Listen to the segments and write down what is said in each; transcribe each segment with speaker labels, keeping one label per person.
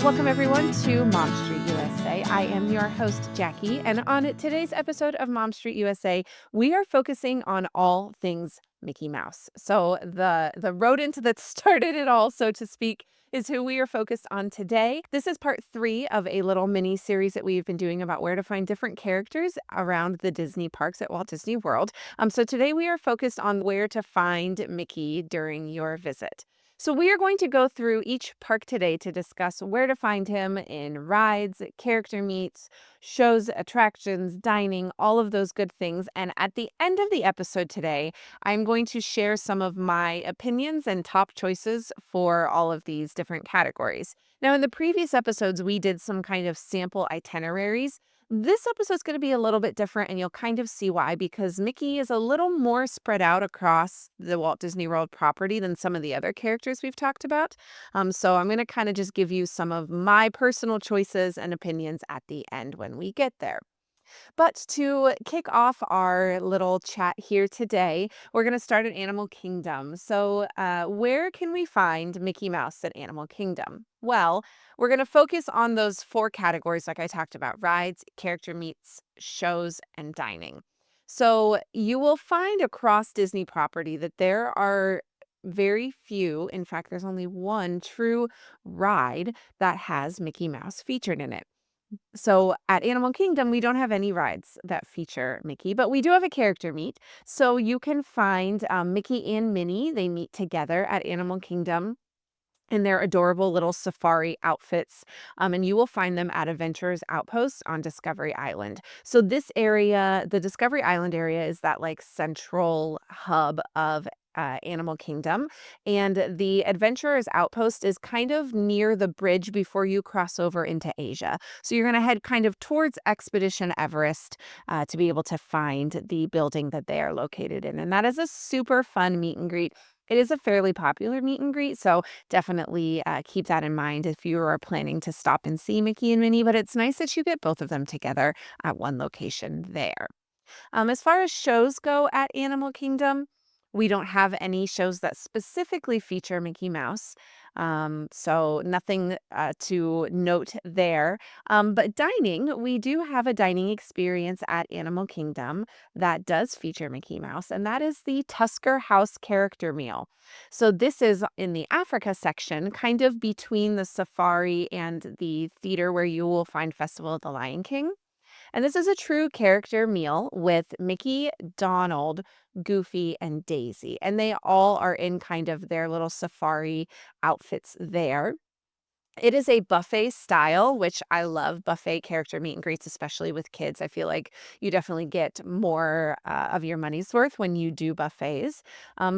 Speaker 1: Welcome, everyone, to Mom Street USA. I am your host, Jackie, and on today's episode of Mom Street USA, we are focusing on all things Mickey Mouse. So the rodent that started it all, so to speak, is who we are focused on today. This is part 3 of a little mini series that we've been doing about where to find different characters around the Disney parks at Walt Disney World. So today we are focused on where to find Mickey during your visit. So we are going to go through each park today to discuss where to find him in rides, character meets, shows, attractions, dining, all of those good things. And at the end of the episode today, I'm going to share some of my opinions and top choices for all of these different categories. Now, in the previous episodes, we did some kind of sample itineraries. This episode's going to be a little bit different, and you'll kind of see why, because Mickey is a little more spread out across the Walt Disney World property than some of the other characters we've talked about. So I'm going to kind of just give you some of my personal choices and opinions at the end when we get there. But to kick off our little chat here today, we're going to start at Animal Kingdom. So, where can we find Mickey Mouse at Animal Kingdom? Well, we're going to focus on those 4 categories, like I talked about: rides, character meets, shows, and dining. So, you will find across Disney property that there are very few, in fact, there's only one true ride that has Mickey Mouse featured in it. So at Animal Kingdom, we don't have any rides that feature Mickey, but we do have a character meet. So you can find Mickey and Minnie. They meet together at Animal Kingdom in their adorable little safari outfits. And you will find them at Adventurers Outpost on Discovery Island. So this area, the Discovery Island area, is that like central hub of Animal Kingdom. And the Adventurers Outpost is kind of near the bridge before you cross over into Asia. So you're going to head kind of towards Expedition Everest to be able to find the building that they are located in. And that is a super fun meet and greet. It is a fairly popular meet and greet, so definitely keep that in mind if you are planning to stop and see Mickey and Minnie, but it's nice that you get both of them together at one location there. As far as shows go at Animal Kingdom, we don't have any shows that specifically feature Mickey Mouse. So nothing to note there. But dining, we do have a dining experience at Animal Kingdom that does feature Mickey Mouse, and that is the Tusker House character meal. So this is in the Africa section, kind of between the safari and the theater where you will find Festival of the Lion King. And this is a true character meal with Mickey, Donald, Goofy, and Daisy. And they all are in kind of their little safari outfits there. It is a buffet style, which I love buffet character meet and greets, especially with kids. I feel like you definitely get more of your money's worth when you do buffets.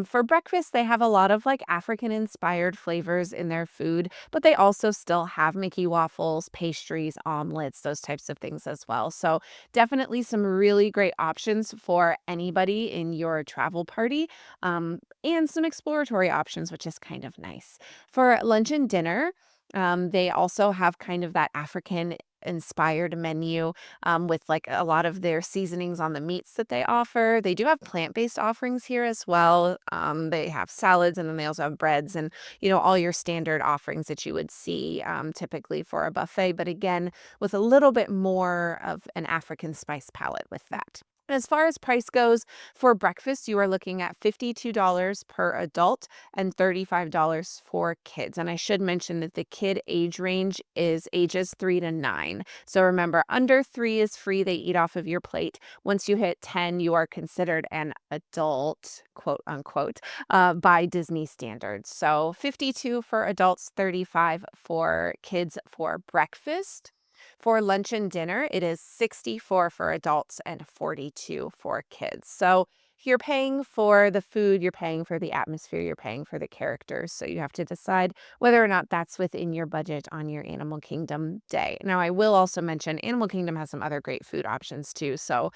Speaker 1: For breakfast, they have a lot of like African inspired flavors in their food, but they also still have Mickey waffles, pastries, omelets, those types of things as well. So definitely some really great options for anybody in your travel party, and some exploratory options, which is kind of nice. For lunch and dinner, they also have kind of that African inspired menu with like a lot of their seasonings on the meats that they offer. They do have plant-based offerings here as well. They have salads, and then they also have breads and, all your standard offerings that you would see typically for a buffet. But again, with a little bit more of an African spice palette with that. As far as price goes, for breakfast, you are looking at $52 per adult and $35 for kids. And I should mention that the kid age range is ages 3 to 9. So remember, under 3 is free. They eat off of your plate. Once you hit 10, you are considered an adult, quote unquote, by Disney standards. So 52 for adults, 35 for kids for breakfast. For lunch and dinner, it is 64 for adults and 42 for kids. So you're paying for the food, you're paying for the atmosphere, you're paying for the characters. So you have to decide whether or not that's within your budget on your Animal Kingdom day. Now, I will also mention Animal Kingdom has some other great food options too. So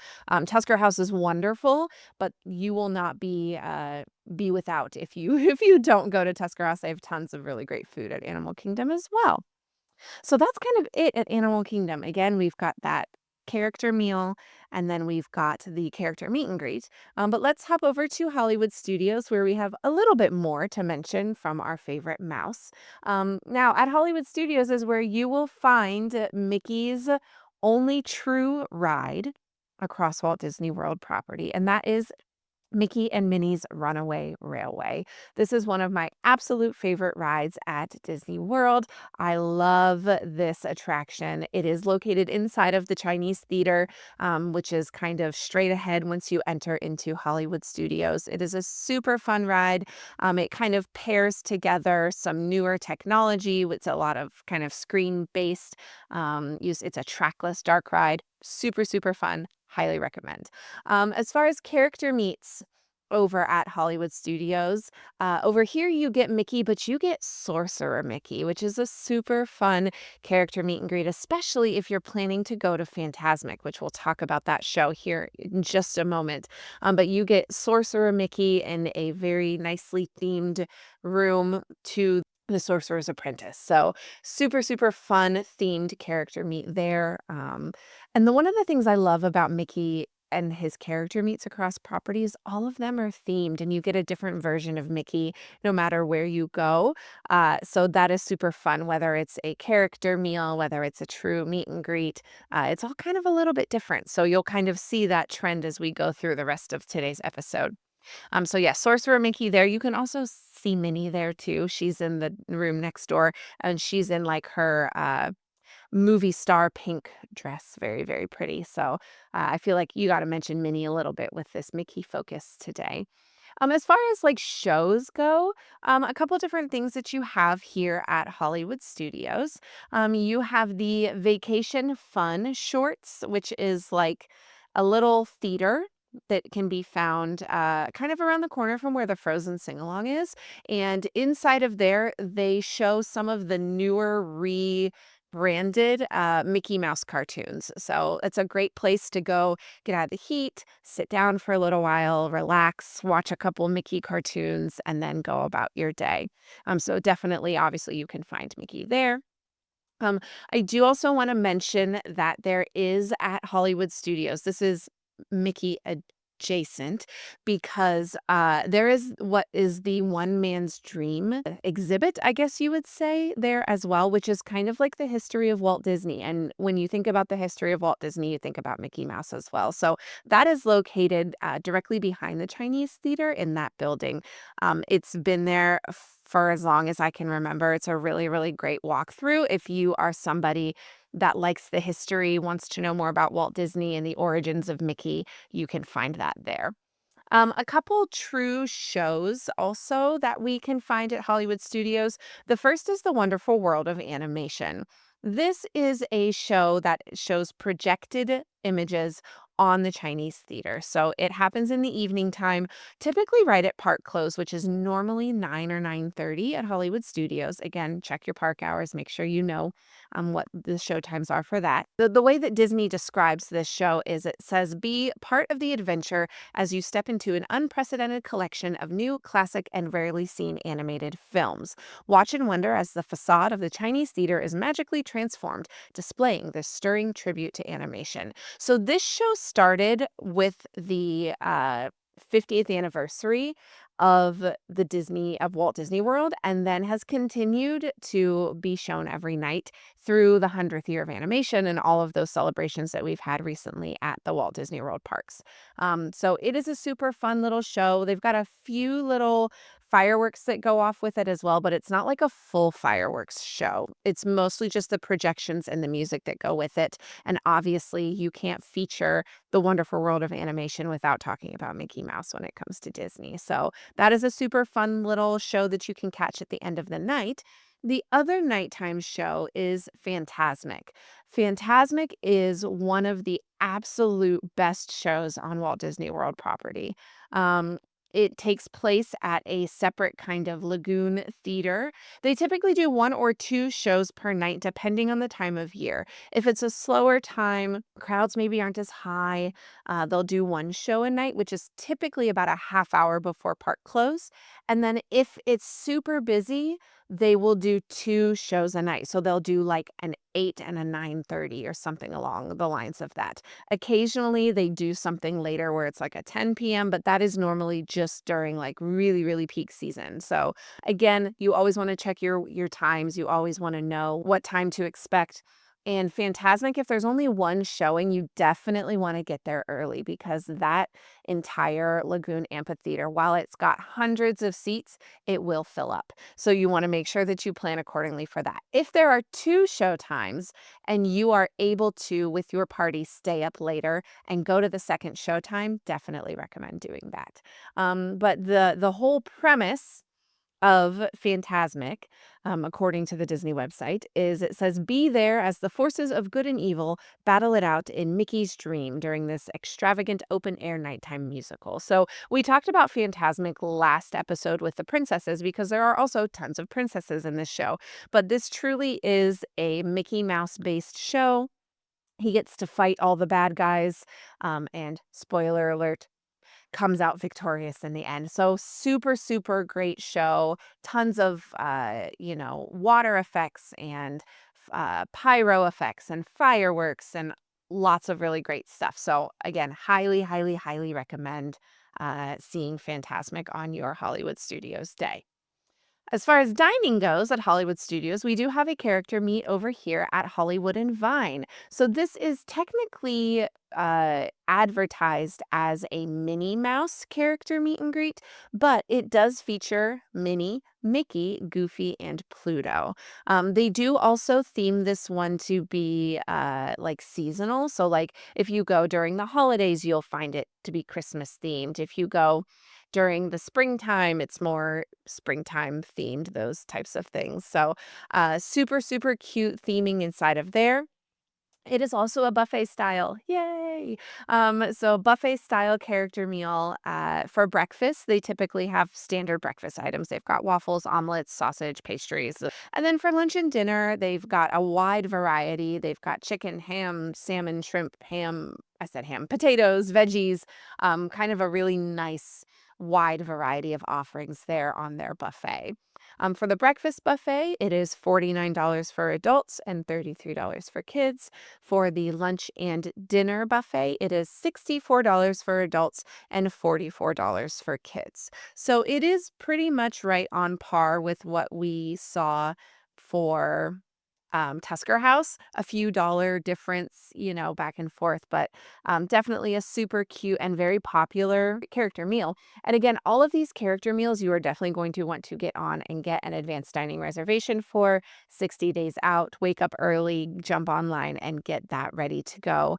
Speaker 1: Tusker House is wonderful, but you will not be without if you if you don't go to Tusker House. They have tons of really great food at Animal Kingdom as well. So that's kind of it at Animal Kingdom. Again, we've got that character meal and then we've got the character meet and greet. But let's hop over to Hollywood Studios, where we have a little bit more to mention from our favorite mouse. Now, at Hollywood Studios is where you will find Mickey's only true ride across Walt Disney World property, and that is Mickey and Minnie's Runaway Railway. This is one of my absolute favorite rides at Disney World. I love this attraction. It is located inside of the Chinese Theater, which is kind of straight ahead once you enter into Hollywood Studios. It is a super fun ride. It kind of pairs together some newer technology with a lot of kind of screen-based use. It's a trackless dark ride. Super, super fun. Highly recommend. As far as character meets over at Hollywood Studios, over here you get Mickey, but you get Sorcerer Mickey, which is a super fun character meet and greet, especially if you're planning to go to Fantasmic, which we'll talk about that show here in just a moment. But you get Sorcerer Mickey in a very nicely themed room to the Sorcerer's Apprentice. So super, super fun themed character meet there. And one of the things I love about Mickey and his character meets across properties, all of them are themed, and you get a different version of Mickey no matter where you go. So that is super fun, whether it's a character meal, whether it's a true meet and greet. It's all kind of a little bit different. So you'll kind of see that trend as we go through the rest of today's episode. So yeah, Sorcerer Mickey there. You can also see Minnie there too. She's in the room next door, and she's in like her movie star pink dress. Very, very pretty. So I feel like you got to mention Minnie a little bit with this Mickey focus today. As far as like shows go, a couple different things that you have here at Hollywood Studios. You have the Vacation Fun Shorts, which is like a little theater that can be found kind of around the corner from where the Frozen sing along is. And inside of there, they show some of the newer branded Mickey Mouse cartoons. So it's a great place to go get out of the heat, sit down for a little while, relax, watch a couple Mickey cartoons, and then go about your day. So definitely, obviously, you can find Mickey there. Um, I do also want to mention that there is at Hollywood Studios, this is Mickey adjacent because there is what is the One Man's Dream exhibit, I guess you would say, there as well, which is kind of like the history of Walt Disney. And when you think about the history of Walt Disney, you think about Mickey Mouse as well. So that is located directly behind the Chinese Theater in that building. It's been there for as long as I can remember. It's a really, really great walkthrough if you are somebody that likes the history, wants to know more about Walt Disney and the origins of Mickey. You can find that there. A couple true shows also that we can find at Hollywood Studios. The first is The Wonderful World of Animation. This is a show that shows projected images on the Chinese theater. So it happens in the evening time, typically right at park close, which is normally 9 or 9:30 at Hollywood Studios. Again, check your park hours, make sure you know what the show times are for that. The way that Disney describes this show is it says, be part of the adventure as you step into an unprecedented collection of new, classic, and rarely seen animated films. Watch and wonder as the facade of the Chinese theater is magically transformed, displaying this stirring tribute to animation. So this show started with the 50th anniversary of Walt Disney World, and then has continued to be shown every night through the 100th year of animation and all of those celebrations that we've had recently at the Walt Disney World parks. So it is a super fun little show. They've got a few little fireworks that go off with it as well, but it's not like a full fireworks show. It's mostly just the projections and the music that go with it. And obviously, you can't feature the wonderful world of animation without talking about Mickey Mouse when it comes to Disney. So that is a super fun little show that you can catch at the end of the night. The other nighttime show is Fantasmic. Fantasmic is one of the absolute best shows on Walt Disney World property. Um, it takes place at a separate kind of lagoon theater. They typically do one or two shows per night, depending on the time of year. If it's a slower time, crowds maybe aren't as high. They'll do one show a night, which is typically about a half hour before park close. And then if it's super busy, they will do two shows a night. So they'll do like an 8 and a 9:30 or something along the lines of that. Occasionally, they do something later where it's like a 10 p.m., but that is normally just during like really, really peak season. So again, you always want to check your times. You always want to know what time to expect. And Fantasmic, if there's only one showing, you definitely want to get there early because that entire Lagoon Amphitheater, while it's got hundreds of seats, it will fill up. So you want to make sure that you plan accordingly for that. If there are two show times and you are able to, with your party, stay up later and go to the second showtime, definitely recommend doing that. But the whole premise of Phantasmic, according to the Disney website, is it says, be there as the forces of good and evil battle it out in Mickey's dream during this extravagant open air nighttime musical. So we talked about Phantasmic last episode with the princesses because there are also tons of princesses in this show. But this truly is a Mickey Mouse based show. He gets to fight all the bad guys. And spoiler alert, comes out victorious in the end. So super, super great show. Tons of, water effects and pyro effects and fireworks and lots of really great stuff. So again, highly, highly, highly recommend seeing Phantasmic on your Hollywood Studios day. As far as dining goes at Hollywood Studios, we do have a character meet over here at Hollywood and Vine. So this is technically advertised as a Minnie Mouse character meet and greet, but it does feature Minnie, Mickey, Goofy, and Pluto. They do also theme this one to be like seasonal. So like if you go during the holidays, you'll find it to be Christmas themed. If you go during the springtime, it's more springtime themed, those types of things. So, super, super cute theming inside of there. It is also a buffet style. Yay! So buffet style character meal for breakfast. They typically have standard breakfast items. They've got waffles, omelets, sausage, pastries. And then for lunch and dinner, they've got a wide variety. They've got chicken, ham, salmon, shrimp, ham. I said ham, potatoes, veggies, kind of a really nice wide variety of offerings there on their buffet. For the breakfast buffet, it is $49 for adults and $33 for kids. For the lunch and dinner buffet, it is $64 for adults and $44 for kids. So it is pretty much right on par with what we saw for Tusker House, a few dollar difference, back and forth, but definitely a super cute and very popular character meal. And again, all of these character meals you are definitely going to want to get on and get an advanced dining reservation for 60 days out. Wake up early, jump online, and get that ready to go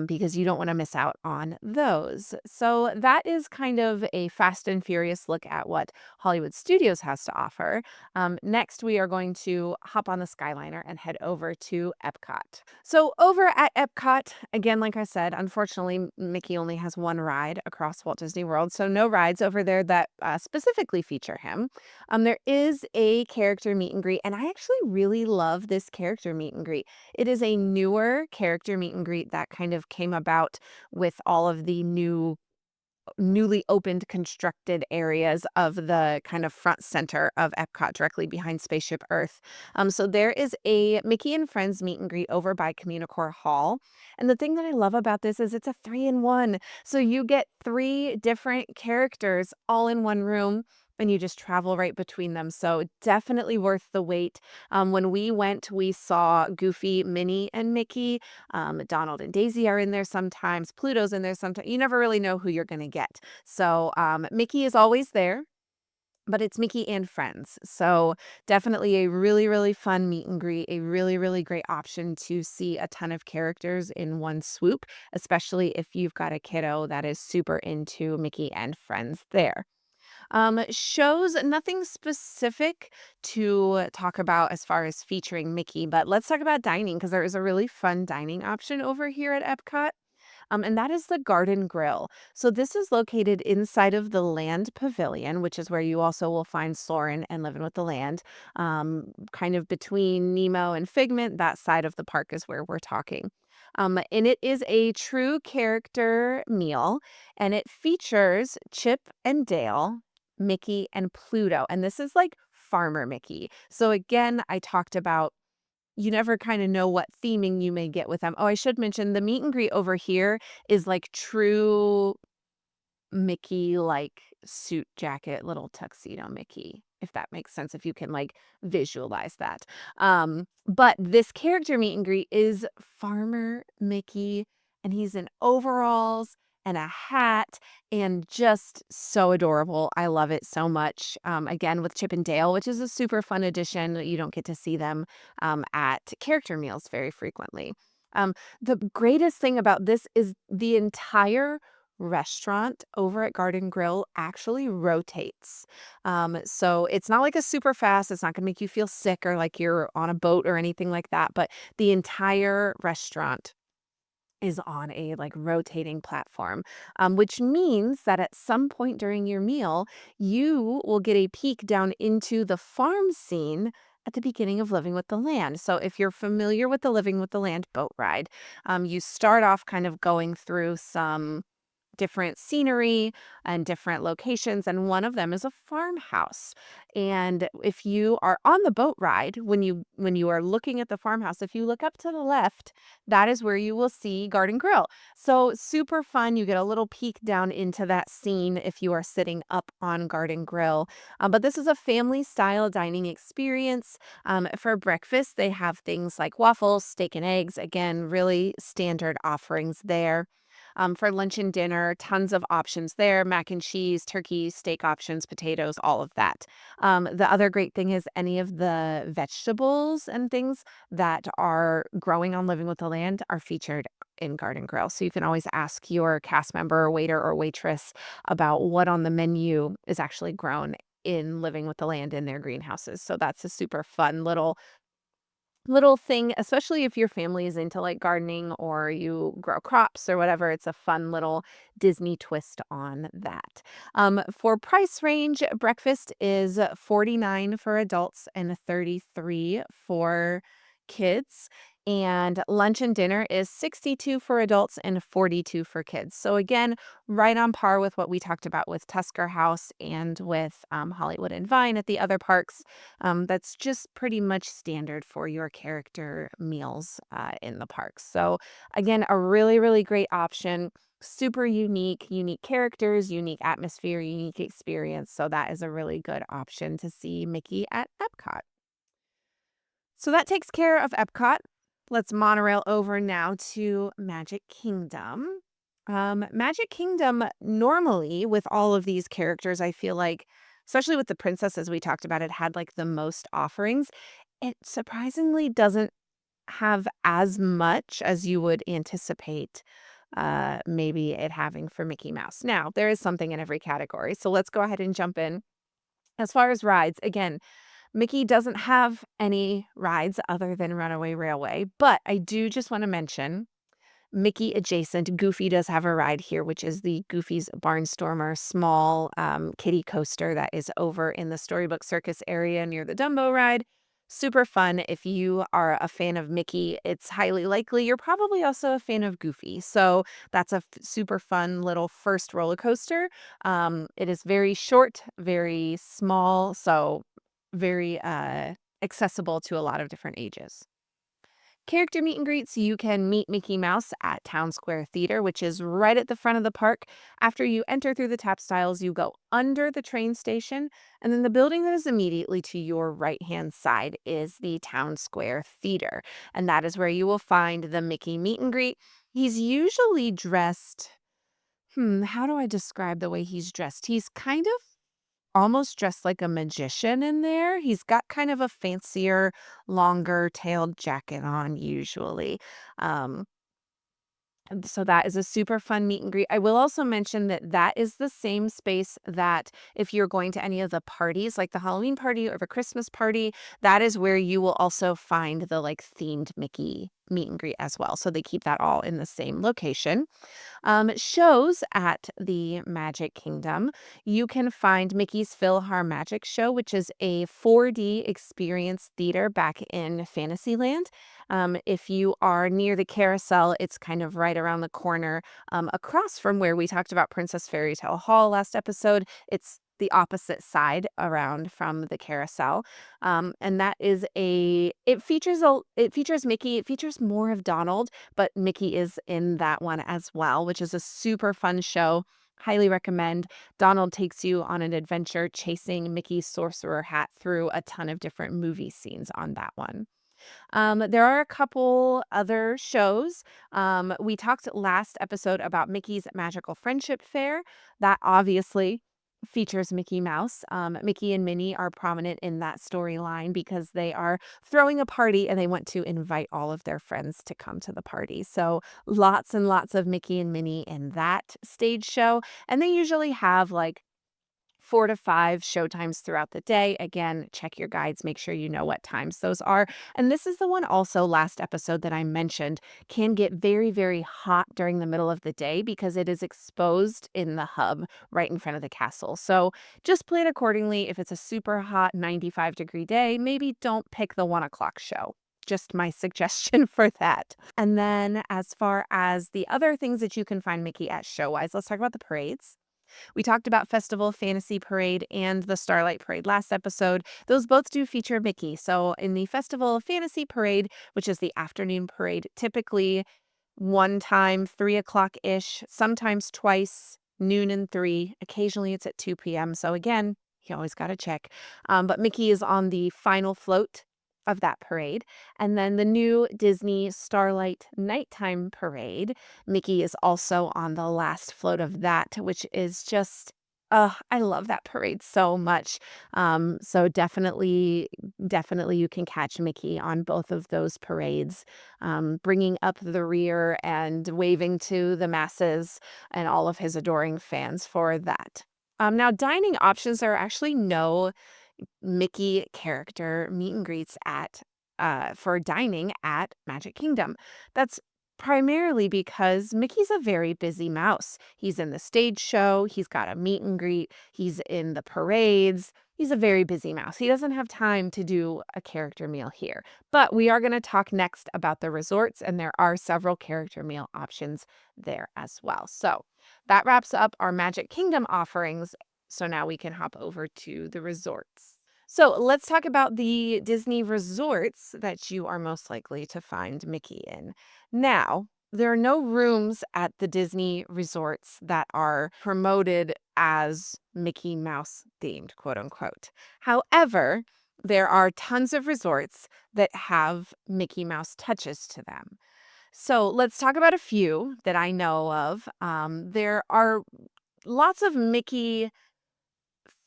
Speaker 1: because you don't want to miss out on those. So that is kind of a fast and furious look at what Hollywood Studios has to offer. Next, we are going to hop on the Skyliner and head over to EPCOT. So over at EPCOT, again, like I said, unfortunately, Mickey only has one ride across Walt Disney World, so no rides over there that specifically feature him. There is a character meet and greet, and I actually really love this character meet and greet. It is a newer character meet and greet that kind of came about with all of the newly opened constructed areas of the kind of front center of Epcot directly behind Spaceship Earth. So there is a Mickey and Friends meet and greet over by Communicore Hall. And the thing that I love about this is it's a 3-in-1. So you get three different characters all in one room and you just travel right between them. So definitely worth the wait. When we went, we saw Goofy, Minnie, and Mickey. Donald and Daisy are in there sometimes. Pluto's in there sometimes. You never really know who you're going to get. So Mickey is always there. But it's Mickey and Friends. So definitely a really, really fun meet and greet, a really, really great option to see a ton of characters in one swoop, especially if you've got a kiddo that is super into Mickey and Friends there. Shows, nothing specific to talk about as far as featuring Mickey, but let's talk about dining because there is a really fun dining option over here at Epcot. And that is the Garden Grill. So this is located inside of the Land Pavilion, which is where you also will find Soarin' and Living with the Land. Kind of between Nemo and Figment, that side of the park is where we're talking. And it is a true character meal, and it features Chip and Dale, Mickey, and Pluto. And this is like Farmer Mickey. So again, I talked about you never kind of know what theming you may get with them. Oh, I should mention the meet and greet over here is like true Mickey, like, suit jacket, little tuxedo Mickey, if that makes sense, if you can, like, visualize that. But this character meet and greet is Farmer Mickey, and he's in overalls and a hat and just so adorable. I love it so much. Again, with Chip and Dale, which is a super fun addition. You don't get to see them at character meals very frequently. Um, the greatest thing about this is the entire restaurant over at Garden Grill actually rotates. So it's not like a super fast, it's not gonna make you feel sick or like you're on a boat or anything like that, but the entire restaurant is on a like rotating platform, which means that at some point during your meal, you will get a peek down into the farm scene at the beginning of Living with the Land. So if you're familiar with the Living with the Land boat ride, you start off kind of going through some different scenery and different locations, and one of them is a farmhouse. And if you are on the boat ride, when you are looking at the farmhouse, if you look up to the left, that is where you will see Garden Grill. So super fun. You get a little peek down into that scene if you are sitting up on Garden Grill. But this is a family style dining experience. For breakfast, they have things like waffles, steak and eggs. Again, really standard offerings there. For lunch and dinner, tons of options there, mac and cheese, turkey, steak options, potatoes, all of that. The other great thing is any of the vegetables and things that are growing on Living with the Land are featured in Garden Grill. So you can always ask your cast member, waiter, or waitress about what on the menu is actually grown in Living with the Land in their greenhouses. So that's a super fun little thing, especially if your family is into like gardening or you grow crops or whatever. It's a fun little Disney twist on that. For price range, breakfast is 49 for adults and 33 for kids. And lunch and dinner is 62 for adults and 42 for kids. So again, right on par with what we talked about with Tusker House and with Hollywood and Vine at the other parks. That's just pretty much standard for your character meals in the parks. So, again, a really, really great option. Super unique characters, unique atmosphere, unique experience. So, that is a really good option to see Mickey at Epcot. So, that takes care of Epcot. Let's monorail over now to Magic Kingdom. Magic Kingdom, normally with all of these characters, I feel like, especially with the princesses we talked about, it had like the most offerings. It surprisingly doesn't have as much as you would anticipate maybe it having for Mickey Mouse. Now, there is something in every category. So let's go ahead and jump in. As far as rides, again, Mickey doesn't have any rides other than Runaway Railway, but I do just want to mention Mickey adjacent, Goofy does have a ride here, which is the Goofy's Barnstormer small kiddie coaster that is over in the Storybook Circus area near the Dumbo ride. Super fun. If you are a fan of Mickey, it's highly likely you're probably also a fan of Goofy. So that's a super fun little first roller coaster. It is very short, very small, so very accessible to a lot of different ages. Character meet and greets, you can meet Mickey Mouse at Town Square Theater, which is right at the front of the park. After you enter through the tap styles, you go under the train station, and then the building that is immediately to your right-hand side is the Town Square Theater, and that is where you will find the Mickey meet and greet. He's usually dressed how do I describe the way he's dressed? He's kind of almost dressed like a magician in there. He's got kind of a fancier, longer tailed jacket on usually. Um, and so that is a super fun meet and greet. I will also mention that that is the same space that if you're going to any of the parties, like the Halloween party or the Christmas party, that is where you will also find the like themed Mickey meet and greet as well. So they keep that all in the same location. Shows at the Magic Kingdom. You can find Mickey's PhilharMagic Show, which is a 4D experience theater back in Fantasyland. If you are near the carousel, it's kind of right around the corner across from where we talked about Princess Fairy Tale Hall last episode. It's the opposite side around from the carousel. And that is it features Mickey, it features more of Donald, but Mickey is in that one as well, which is a super fun show. Highly recommend. Donald takes you on an adventure chasing Mickey's sorcerer hat through a ton of different movie scenes on that one. There are a couple other shows. We talked last episode about Mickey's Magical Friendship Fair. That obviously features Mickey Mouse. Mickey and Minnie are prominent in that storyline because they are throwing a party and they want to invite all of their friends to come to the party. So lots and lots of Mickey and Minnie in that stage show. And they usually have like 4 to 5 showtimes throughout the day. Again, check your guides, make sure you know what times those are. And this is the one also last episode that I mentioned can get very, very hot during the middle of the day because it is exposed in the hub right in front of the castle. So just plan accordingly. If it's a super hot 95-degree day, maybe don't pick the 1 o'clock show. Just my suggestion for that. And then as far as the other things that you can find Mickey at show wise, let's talk about the parades. We talked about Festival Fantasy Parade and the Starlight Parade last episode. Those both do feature Mickey. So in the Festival Fantasy Parade, which is the afternoon parade, typically one time, 3 o'clock ish, sometimes twice, noon and 3. Occasionally it's at 2 p.m. So again, you always got to check. But Mickey is on the final float of that parade. And then the new Disney Starlight Nighttime Parade, Mickey is also on the last float of that, which is just, I love that parade so much. So definitely you can catch Mickey on both of those parades, bringing up the rear and waving to the masses and all of his adoring fans for that. Now, dining options, there are actually no Mickey character meet and greets at for dining at Magic Kingdom. That's primarily because Mickey's a very busy mouse. He's in the stage show, he's got a meet and greet, he's in the parades. He's a very busy mouse. He doesn't have time to do a character meal here. But we are going to talk next about the resorts, and there are several character meal options there as well. So that wraps up our Magic Kingdom offerings. So now we can hop over to the resorts. So let's talk about the Disney resorts that you are most likely to find Mickey in. Now, there are no rooms at the Disney resorts that are promoted as Mickey Mouse themed, quote unquote. However, there are tons of resorts that have Mickey Mouse touches to them. So let's talk about a few that I know of. There are lots of Mickey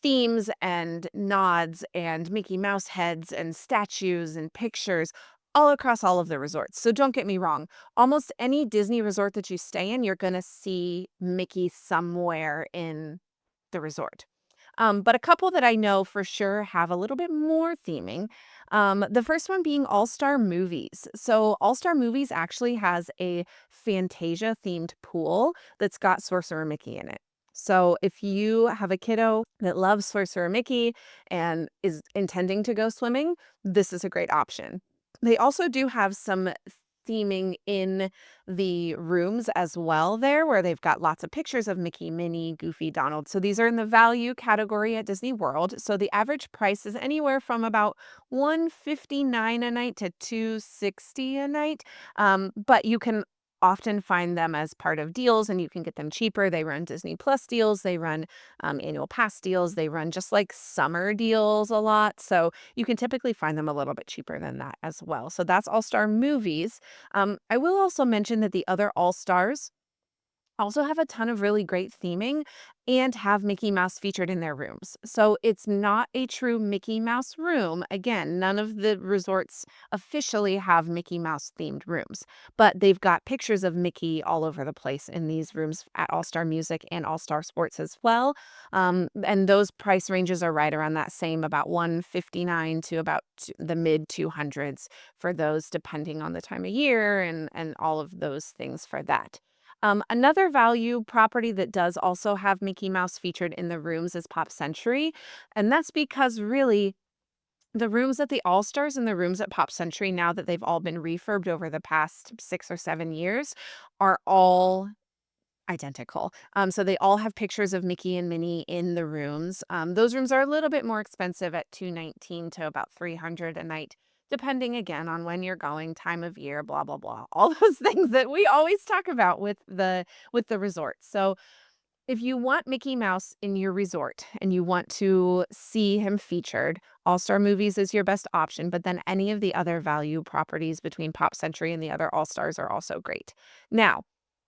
Speaker 1: themes and nods and Mickey Mouse heads and statues and pictures all across all of the resorts. So don't get me wrong. Almost any Disney resort that you stay in, you're going to see Mickey somewhere in the resort. But a couple that I know for sure have a little bit more theming. The first one being All Star Movies. So, All Star Movies actually has a Fantasia themed pool that's got Sorcerer Mickey in it. So, if you have a kiddo that loves Sorcerer Mickey and is intending to go swimming, this is a great option. They also do have some theming in the rooms as well there, where they've got lots of pictures of Mickey, Minnie, Goofy, Donald. So these are in the value category at Disney World. So the average price is anywhere from about $159 a night to $260 a night. But you can often find them as part of deals and you can get them cheaper. They run Disney Plus deals, they run annual pass deals, they run just like summer deals a lot. So you can typically find them a little bit cheaper than that as well. So that's All Star Movies. I will also mention that the other All Stars also have a ton of really great theming and have Mickey Mouse featured in their rooms. So it's not a true Mickey Mouse room. Again, none of the resorts officially have Mickey Mouse themed rooms, but they've got pictures of Mickey all over the place in these rooms at All Star Music and All Star Sports as well. And those price ranges are right around that same, about 159 to about the mid 200s for those, depending on the time of year and all of those things for that. Another value property that does also have Mickey Mouse featured in the rooms is Pop Century. And that's because really the rooms at the All Stars and the rooms at Pop Century, now that they've all been refurbed over the past 6 or 7 years, are all identical. So they all have pictures of Mickey and Minnie in the rooms. Those rooms are a little bit more expensive at 219 to about 300 a night, depending again on when you're going, time of year, blah blah blah. All those things that we always talk about with the resort. So if you want Mickey Mouse in your resort and you want to see him featured, All Star Movies is your best option, but then any of the other value properties between Pop Century and the other All Stars are also great. Now,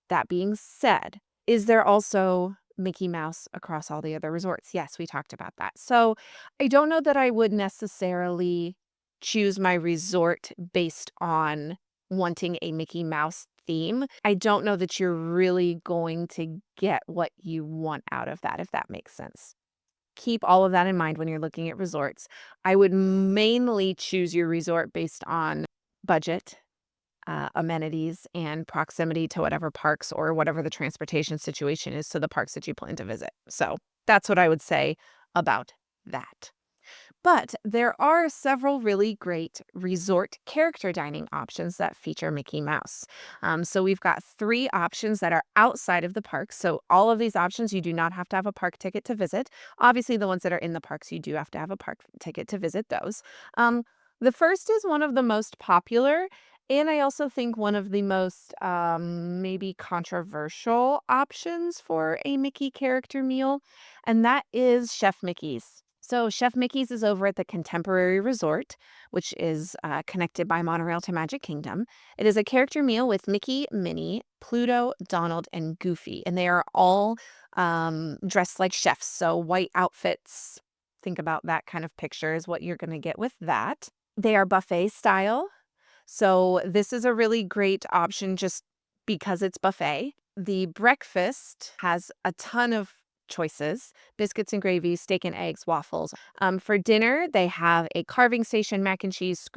Speaker 1: that being said, is there also Mickey Mouse across all the other resorts? Yes, we talked about that. So I don't know that I would necessarily choose my resort based on wanting a Mickey Mouse theme. I don't know that you're really going to get what you want out of that, if that makes sense. Keep all of that in mind when you're looking at resorts. I would mainly choose your resort based on budget, amenities, and proximity to whatever parks or whatever the transportation situation is to the parks that you plan to visit. So that's what I would say about that. But there are several really great resort character dining options that feature Mickey Mouse. So we've got three options that are outside of the parks. So all of these options, you do not have to have a park ticket to visit. Obviously, the ones that are in the parks, you do have to have a park ticket to visit those. Um, the first is one of the most popular. And I also think one of the most maybe controversial options for a Mickey character meal, and that is Chef Mickey's. So, Chef Mickey's is over at the Contemporary Resort, which is connected by monorail to Magic Kingdom. It is a character meal with Mickey, Minnie, Pluto, Donald, and Goofy, and they are all dressed like chefs. So, white outfits. Think about that kind of picture is what you're going to get with that. They are buffet style. So, this is a really great option just because it's buffet. The breakfast has a ton of choices: biscuits and gravy, steak and eggs, waffles. For dinner, they have a carving station, mac and cheese,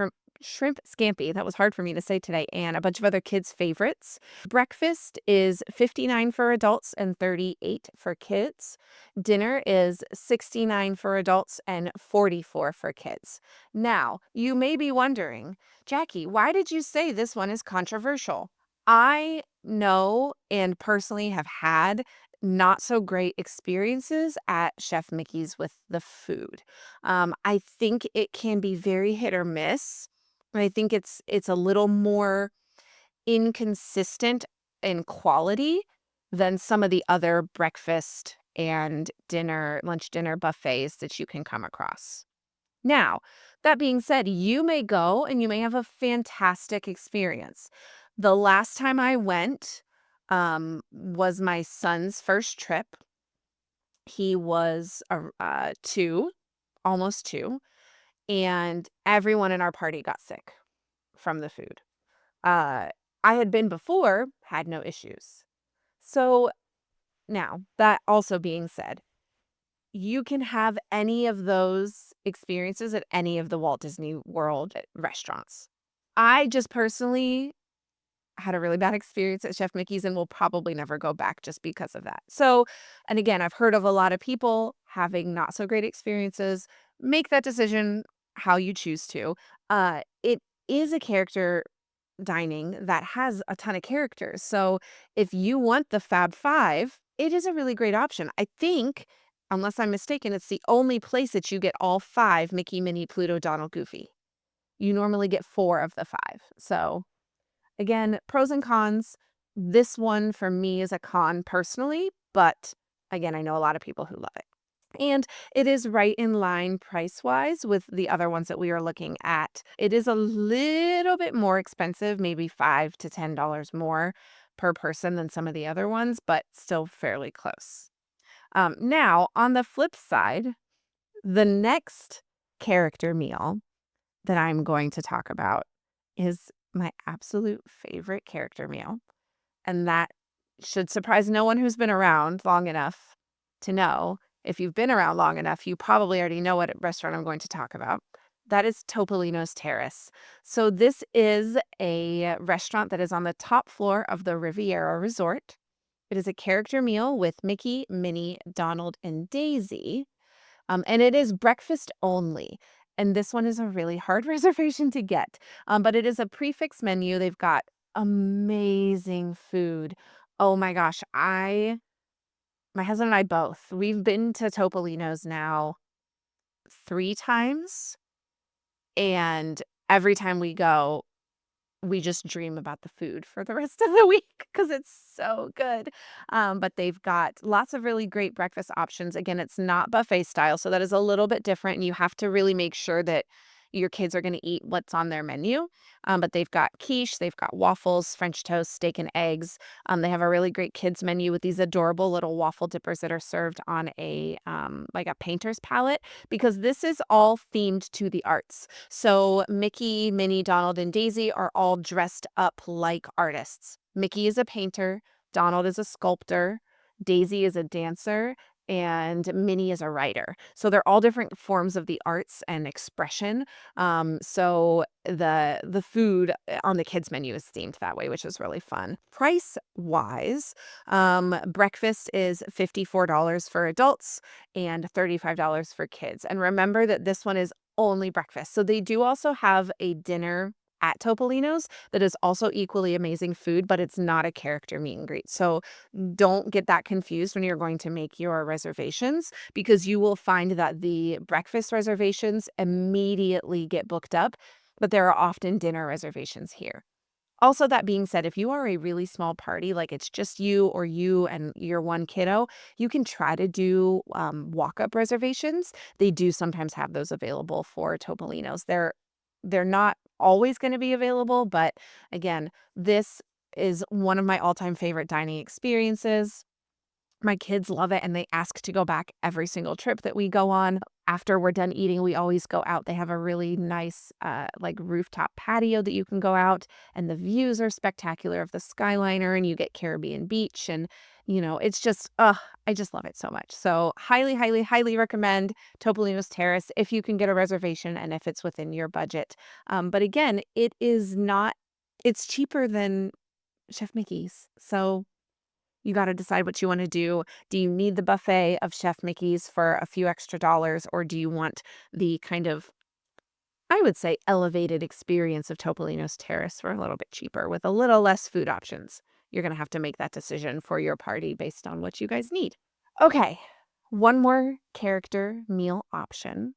Speaker 1: shrimp scampi. That was hard for me to say today, and a bunch of other kids' favorites. Breakfast is 59 for adults and 38 for kids. Dinner is 69 for adults and 44 for kids. Now, you may be wondering, Jackie, why did you say this one is controversial? I know and personally have had not so great experiences at Chef Mickey's with the food. I think it can be very hit or miss. I think it's a little more inconsistent in quality than some of the other breakfast and dinner, lunch, dinner buffets that you can come across. Now, that being said, you may go and you may have a fantastic experience. The last time I went was my son's first trip. He was 2, almost 2, and everyone in our party got sick from the food. Uh, I had been before, had no issues. So now, that also being said, you can have any of those experiences at any of the Walt Disney World restaurants. I just personally had a really bad experience at Chef Mickey's and will probably never go back just because of that. So, and again, I've heard of a lot of people having not so great experiences. Make that decision how you choose to. It is a character dining that has a ton of characters. So, if you want the Fab Five, it is a really great option. I think, unless I'm mistaken, it's the only place that you get all five: Mickey, Minnie, Pluto, Donald, Goofy. You normally get four of the five. So, again, pros and cons. This one for me is a con personally, but again, I know a lot of people who love it. And it is right in line price-wise with the other ones that we are looking at. It is a little bit more expensive, maybe $5 to $10 more per person than some of the other ones, but still fairly close. Now, on the flip side, the next character meal that I'm going to talk about is my absolute favorite character meal, and that should surprise no one who's been around long enough to know. If you've been around long enough, you probably already know what restaurant I'm going to talk about. That is Topolino's Terrace. So this is a restaurant that is on the top floor of the Riviera Resort. It is a character meal with Mickey, Minnie, Donald, and Daisy. And it is breakfast only. And this one is a really hard reservation to get. But it is a prefix menu. They've got amazing food Oh my gosh, my husband and I both, we've been to Topolino's now 3 times, and every time we go, we just dream about the food for the rest of the week because it's so good. But they've got lots of really great breakfast options. Again, it's not buffet style, so that is a little bit different, and you have to really make sure that your kids are gonna eat what's on their menu. But they've got quiche, they've got waffles, French toast, steak and eggs. They have a really great kids menu with these adorable little waffle dippers that are served on like a painter's palette, because this is all themed to the arts. So Mickey, Minnie, Donald, and Daisy are all dressed up like artists. Mickey is a painter, Donald is a sculptor, Daisy is a dancer, and Minnie is a writer. So they're all different forms of the arts and expression. So the food on the kids menu is themed that way, which is really fun. Price wise, breakfast is $54 for adults and $35 for kids. And remember that this one is only breakfast. So they do also have a dinner at Topolino's that is also equally amazing food, but it's not a character meet and greet. So don't get that confused when you're going to make your reservations, because you will find that the breakfast reservations immediately get booked up, but there are often dinner reservations here. Also, that being said, if you are a really small party, like it's just you or you and your one kiddo, you can try to do walk-up reservations. They do sometimes have those available for Topolino's. They're not always going to be available, but again, this is one of my all-time favorite dining experiences. My kids love it, and they ask to go back every single trip that we go on. After we're done eating, we always go out. They have a really nice, like, rooftop patio that you can go out, and the views are spectacular of the Skyliner, and you get Caribbean beach, and, it's just, I just love it so much. So highly, highly, highly recommend Topolino's Terrace if you can get a reservation and if it's within your budget. But again, it's cheaper than Chef Mickey's. So you gotta decide what you wanna do. Do you need the buffet of Chef Mickey's for a few extra dollars, or do you want the kind of, I would say, elevated experience of Topolino's Terrace for a little bit cheaper with a little less food options? You're gonna have to make that decision for your party based on what you guys need. Okay, one more character meal option.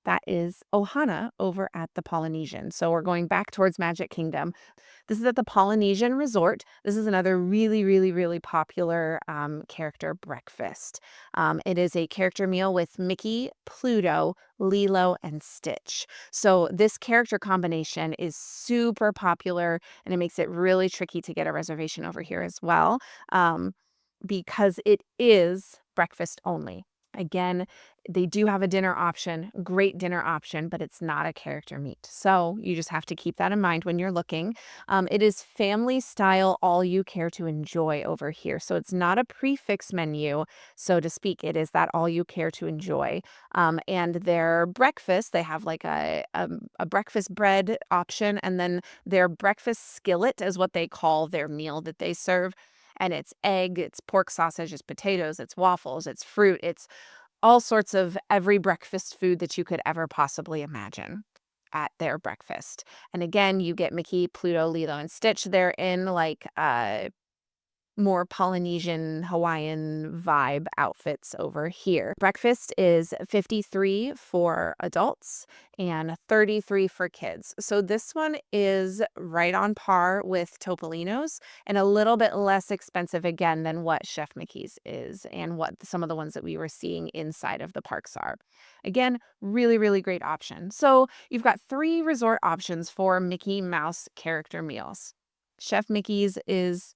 Speaker 1: That is Ohana over at the Polynesian. So we're going back towards Magic Kingdom. This is at the Polynesian Resort. This is another really, really, really popular character breakfast. It is a character meal with Mickey, Pluto, Lilo, and Stitch. So this character combination is super popular, and it makes it really tricky to get a reservation over here as well, um, because it is breakfast only. Again, they do have a dinner option, great dinner option, but it's not a character meet. So you just have to keep that in mind when you're looking. It is family style, all you care to enjoy over here. So it's not a prefix menu, so to speak. It is that all you care to enjoy. And their breakfast, they have like a breakfast bread option, and then their breakfast skillet is what they call their meal that they serve. And it's egg, it's pork sausage, it's potatoes, it's waffles, it's fruit, it's all sorts of every breakfast food that you could ever possibly imagine at their breakfast. And again, you get Mickey, Pluto, Lilo, and Stitch. They're in like more Polynesian, Hawaiian vibe outfits over here. Breakfast is 53 for adults and 33 for kids. So this one is right on par with Topolino's and a little bit less expensive again than what Chef Mickey's is and what some of the ones that we were seeing inside of the parks are. Again, really, really great option. So you've got 3 resort options for Mickey Mouse character meals. Chef Mickey's is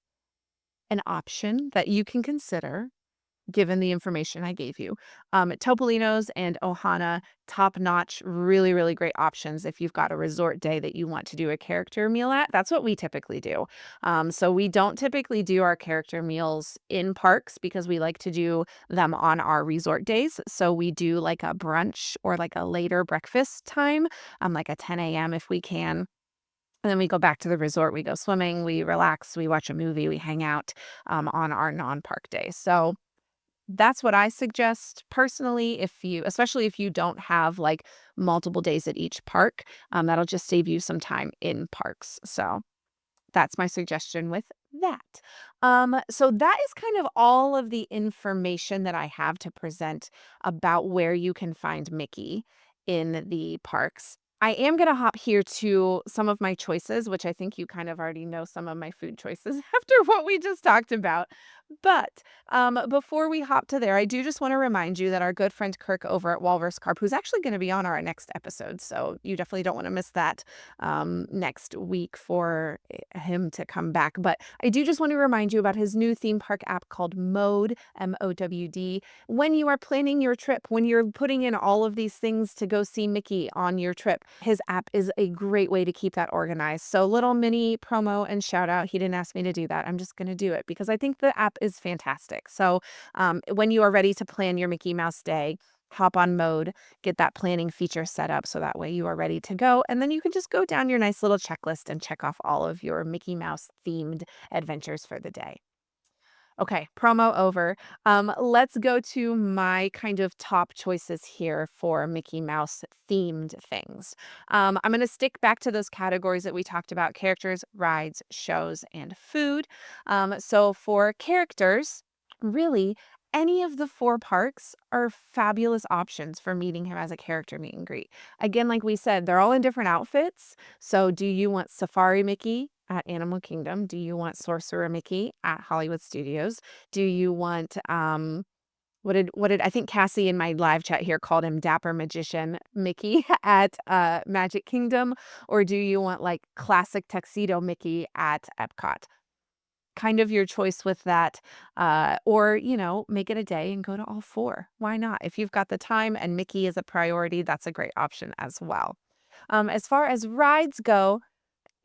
Speaker 1: an option that you can consider given the information I gave you. Topolino's and Ohana, top notch, really, really great options if you've got a resort day that you want to do a character meal at. That's what we typically do. So we don't typically do our character meals in parks because we like to do them on our resort days. So we do like a brunch or like a later breakfast time, like a 10 a.m. if we can. And then we go back to the resort, we go swimming, we relax, we watch a movie, we hang out, on our non-park days. So that's what I suggest personally, especially if you don't have like multiple days at each park, that'll just save you some time in parks. So that's my suggestion with that. So that is kind of all of the information that I have to present about where you can find Mickey in the parks. I am going to hop here to some of my choices, which I think you kind of already know some of my food choices after what we just talked about. But before we hop to there, I do just want to remind you that our good friend Kirk over at Walrus Carp, who's actually going to be on our next episode, so you definitely don't want to miss that next week for him to come back. But I do just want to remind you about his new theme park app called Mode, MOWD. When you are planning your trip, when you're putting in all of these things to go see Mickey on your trip, his app is a great way to keep that organized. So, little mini promo and shout out. He didn't ask me to do that. I'm just going to do it because I think the app is fantastic. So, when you are ready to plan your Mickey Mouse day, hop on Mode, get that planning feature set up so that way you are ready to go. And then you can just go down your nice little checklist and check off all of your Mickey Mouse themed adventures for the day. Okay, promo over. Let's go to my kind of top choices here for Mickey Mouse themed things. I'm going to stick back to those categories that we talked about: characters, rides, shows, and food. So for characters, really, any of the four parks are fabulous options for meeting him as a character meet and greet. Again, like we said, they're all in different outfits. So, do you want Safari Mickey at Animal Kingdom? Do you want Sorcerer Mickey at Hollywood Studios? Do you want what did I think Cassie in my live chat here called him Dapper Magician Mickey at Magic Kingdom? Or do you want like classic tuxedo Mickey at Epcot? Kind of your choice with that. Or, make it a day and go to all four. Why not? If you've got the time and Mickey is a priority, that's a great option as well. As far as rides go,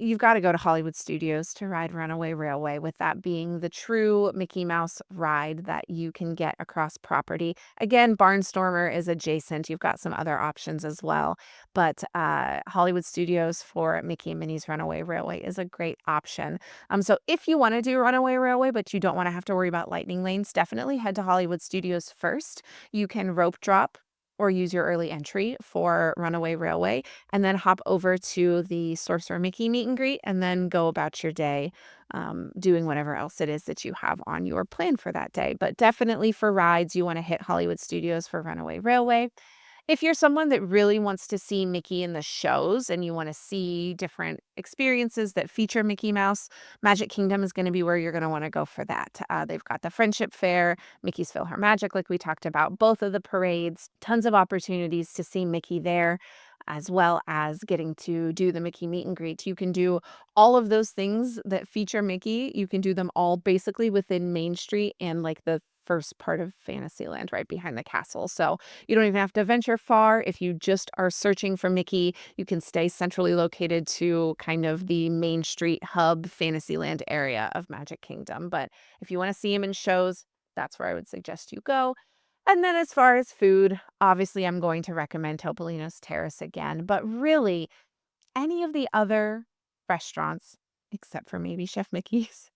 Speaker 1: you've gotta go to Hollywood Studios to ride Runaway Railway, with that being the true Mickey Mouse ride that you can get across property. Again, Barnstormer is adjacent. You've got some other options as well, but, Hollywood Studios for Mickey and Minnie's Runaway Railway is a great option. So if you wanna do Runaway Railway, but you don't wanna have to worry about lightning lanes, definitely head to Hollywood Studios first. You can rope drop or use your early entry for Runaway Railway, and then hop over to the Sorcerer Mickey meet and greet, and then go about your day, doing whatever else it is that you have on your plan for that day. But definitely for rides, you want to hit Hollywood Studios for Runaway Railway. If you're someone that really wants to see Mickey in the shows and you want to see different experiences that feature Mickey Mouse, Magic Kingdom is going to be where you're going to want to go for that. They've got the Friendship Fair, Mickey's PhilharMagic, like we talked about, both of the parades, tons of opportunities to see Mickey there, as well as getting to do the Mickey meet and greet. You can do all of those things that feature Mickey. You can do them all basically within Main Street and like the first part of Fantasyland right behind the castle. So you don't even have to venture far. If you just are searching for Mickey, you can stay centrally located to kind of the Main Street hub Fantasyland area of Magic Kingdom. But if you want to see him in shows, that's where I would suggest you go. And then as far as food, obviously I'm going to recommend Topolino's Terrace again, but really any of the other restaurants, except for maybe Chef Mickey's,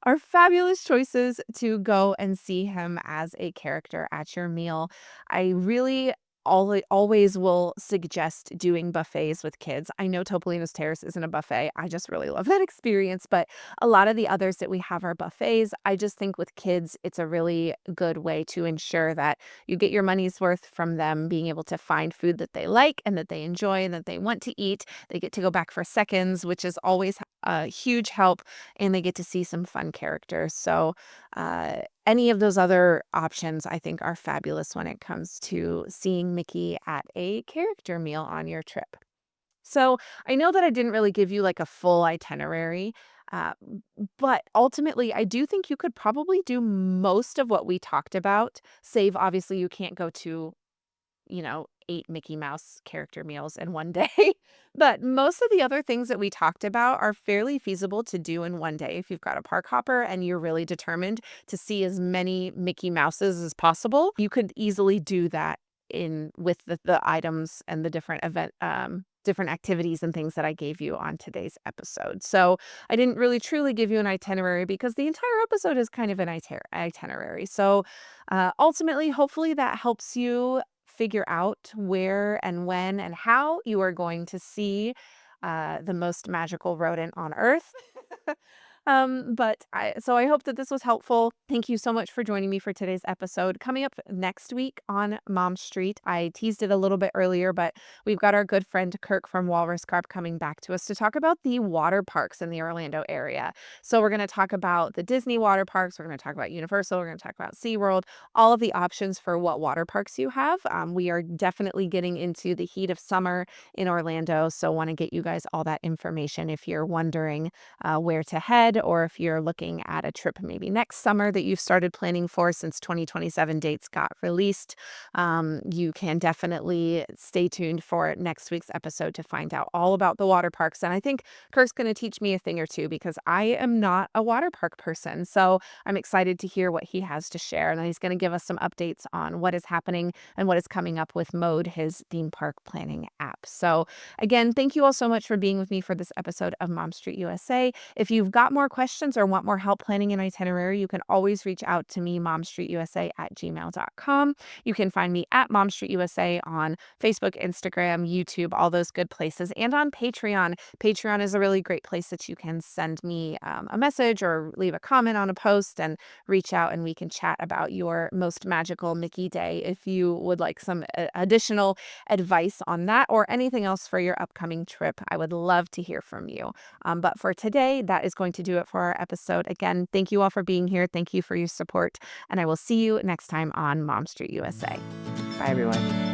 Speaker 1: are fabulous choices to go and see him as a character at your meal. I really always will suggest doing buffets with kids. I know Topolino's Terrace isn't a buffet. I just really love that experience, but a lot of the others that we have are buffets. I just think with kids, it's a really good way to ensure that you get your money's worth from them being able to find food that they like and that they enjoy and that they want to eat. They get to go back for seconds, which is always a huge help, and they get to see some fun characters. So, any of those other options I think are fabulous when it comes to seeing Mickey at a character meal on your trip. So, I know that I didn't really give you like a full itinerary, uh, but ultimately, I do think you could probably do most of what we talked about, save obviously you can't go to 8 Mickey Mouse character meals in one day. But most of the other things that we talked about are fairly feasible to do in one day if you've got a park hopper and you're really determined to see as many Mickey Mouses as possible. You could easily do that in with the items and the different activities and things that I gave you on today's episode. So I didn't really truly give you an itinerary because the entire episode is kind of an itinerary. So ultimately, hopefully that helps you figure out where and when and how you are going to see the most magical rodent on Earth. So I hope that this was helpful. Thank you so much for joining me for today's episode. Coming up next week on Mom Street, I teased it a little bit earlier, but we've got our good friend Kirk from Walrus Carp coming back to us to talk about the water parks in the Orlando area. So we're going to talk about the Disney water parks. We're going to talk about Universal. We're going to talk about SeaWorld, all of the options for what water parks you have. We are definitely getting into the heat of summer in Orlando, so want to get you guys all that information if you're wondering where to head, or if you're looking at a trip maybe next summer that you've started planning for since 2027 dates got released. You can definitely stay tuned for next week's episode to find out all about the water parks. And I think Kirk's going to teach me a thing or two because I am not a water park person. So I'm excited to hear what he has to share. And he's going to give us some updates on what is happening and what is coming up with Mode, his theme park planning app. So again, thank you all so much for being with me for this episode of Mom Street USA. If you've got more questions or want more help planning an itinerary, you can always reach out to me, momstreetusa@gmail.com. You can find me at Mom Street USA on Facebook, Instagram, YouTube, all those good places, and on Patreon. Patreon is a really great place that you can send me a message or leave a comment on a post and reach out, and we can chat about your most magical Mickey day if you would like some additional advice on that or anything else for your upcoming trip. I would love to hear from you. But for today, that is going to do it for our episode. Again, thank you all for being here. Thank you for your support. And I will see you next time on Mom Street USA. Bye, everyone.